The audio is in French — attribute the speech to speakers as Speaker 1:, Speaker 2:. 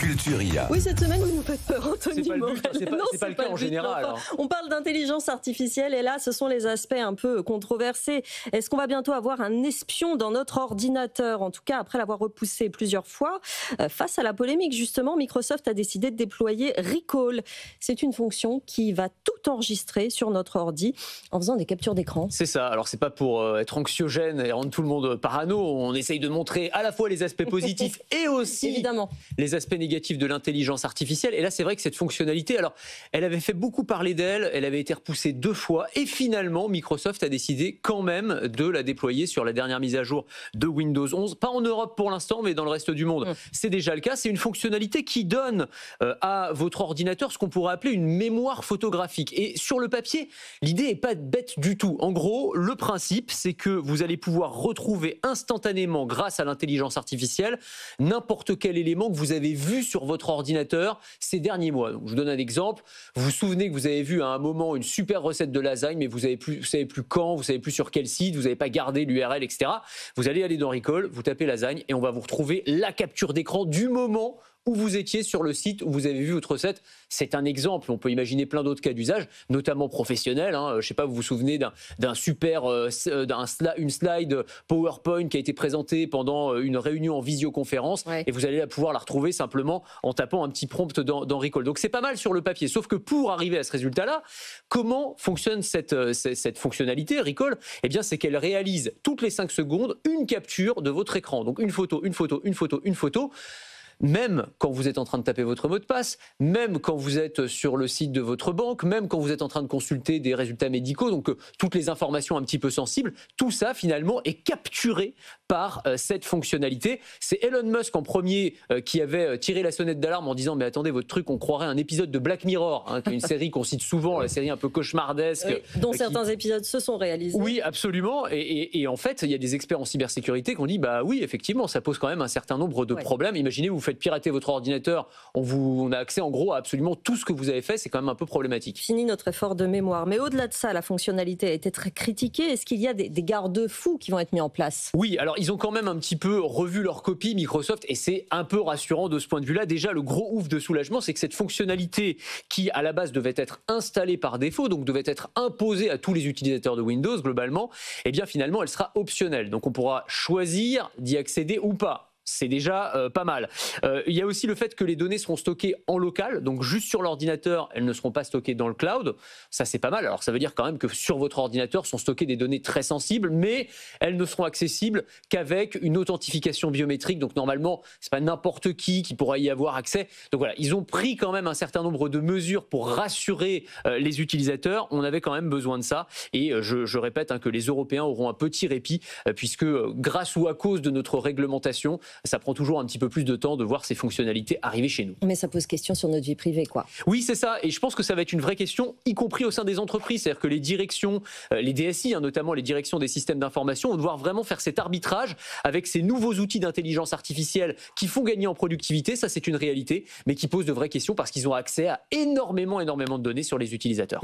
Speaker 1: Culture IA.
Speaker 2: Oui, cette semaine, vous nous faites peur, Anthony Morel.
Speaker 3: C'est pas le cas en général.
Speaker 2: On parle d'intelligence artificielle et là, ce sont les aspects un peu controversés. Est-ce qu'on va bientôt avoir un espion dans notre ordinateur? En tout cas, après l'avoir repoussé plusieurs fois. Face à la polémique, justement, Microsoft a décidé de déployer Recall. C'est une fonction qui va tout enregistrer sur notre ordi en faisant des captures d'écran.
Speaker 3: C'est ça. Alors, c'est pas pour être anxiogène et rendre tout le monde parano. On essaye de montrer à la fois les aspects positifs et aussi
Speaker 2: évidemment
Speaker 3: les aspects négatifs de l'intelligence artificielle. Et là, c'est vrai que cette fonctionnalité, alors, elle avait fait beaucoup parler d'elle, elle avait été repoussée 2 fois, et finalement, Microsoft a décidé quand même de la déployer sur la dernière mise à jour de Windows 11. Pas en Europe pour l'instant, mais dans le reste du monde. C'est déjà le cas. C'est une fonctionnalité qui donne à votre ordinateur ce qu'on pourrait appeler une mémoire photographique. Et sur le papier, l'idée n'est pas bête du tout. En gros, le principe, c'est que vous allez pouvoir retrouver instantanément, grâce à l'intelligence artificielle, n'importe quel élément que vous avez vu sur votre ordinateur ces derniers mois. Donc, je vous donne un exemple. Vous vous souvenez que vous avez vu à un moment une super recette de lasagne, mais vous savez plus quand, vous savez plus sur quel site, vous n'avez pas gardé l'URL, etc. Vous allez aller dans Recall, vous tapez lasagne et on va vous retrouver la capture d'écran du moment où vous étiez sur le site où vous avez vu votre recette. C'est un exemple. On peut imaginer plein d'autres cas d'usage, notamment professionnels. Je ne sais pas, vous vous souvenez une slide PowerPoint qui a été présentée pendant une réunion en visioconférence, et vous allez pouvoir la retrouver simplement en tapant un petit prompt dans Recall. Donc c'est pas mal sur le papier. Sauf que pour arriver à ce résultat-là, comment fonctionne cette fonctionnalité Recall? Eh bien, c'est qu'elle réalise toutes les 5 secondes une capture de votre écran. Donc une photo, une photo, une photo, une photo. Même quand vous êtes en train de taper votre mot de passe, même quand vous êtes sur le site de votre banque, même quand vous êtes en train de consulter des résultats médicaux, donc toutes les informations un petit peu sensibles, tout ça finalement est capturé par cette fonctionnalité. C'est Elon Musk en premier qui avait tiré la sonnette d'alarme en disant « mais attendez, votre truc, on croirait un épisode de Black Mirror », qui est une série qu'on cite souvent, la série un peu cauchemardesque.
Speaker 2: Dont certains épisodes se sont réalisés.
Speaker 3: Oui, absolument. Et en fait, il y a des experts en cybersécurité qui ont dit « bah oui, effectivement, ça pose quand même un certain nombre de problèmes. Imaginez, vous faites pirater votre ordinateur, on a accès en gros à absolument tout ce que vous avez fait, c'est quand même un peu problématique. »
Speaker 2: Fini notre effort de mémoire. Mais au-delà de ça, la fonctionnalité a été très critiquée. Est-ce qu'il y a des garde-fous qui vont être mis en place?
Speaker 3: Oui, alors ils ont quand même un petit peu revu leur copie, Microsoft, et c'est un peu rassurant de ce point de vue-là. Déjà, le gros ouf de soulagement, c'est que cette fonctionnalité qui, à la base, devait être installée par défaut, donc devait être imposée à tous les utilisateurs de Windows, globalement, eh bien finalement, elle sera optionnelle. Donc on pourra choisir d'y accéder ou pas. C'est déjà pas mal. Il y a aussi le fait que les données seront stockées en local, donc juste sur l'ordinateur, elles ne seront pas stockées dans le cloud. Ça, c'est pas mal. Alors, ça veut dire quand même que sur votre ordinateur sont stockées des données très sensibles, mais elles ne seront accessibles qu'avec une authentification biométrique. Donc, normalement, c'est pas n'importe qui pourra y avoir accès. Donc voilà, ils ont pris quand même un certain nombre de mesures pour rassurer les utilisateurs. On avait quand même besoin de ça. Et je répète que les Européens auront un petit répit, puisque grâce ou à cause de notre réglementation, ça prend toujours un petit peu plus de temps de voir ces fonctionnalités arriver chez nous.
Speaker 2: Mais ça pose question sur notre vie privée, quoi.
Speaker 3: Oui, c'est ça. Et je pense que ça va être une vraie question, y compris au sein des entreprises. C'est-à-dire que les directions, les DSI, notamment les directions des systèmes d'information, vont devoir vraiment faire cet arbitrage avec ces nouveaux outils d'intelligence artificielle qui font gagner en productivité. Ça, c'est une réalité, mais qui pose de vraies questions parce qu'ils ont accès à énormément de données sur les utilisateurs.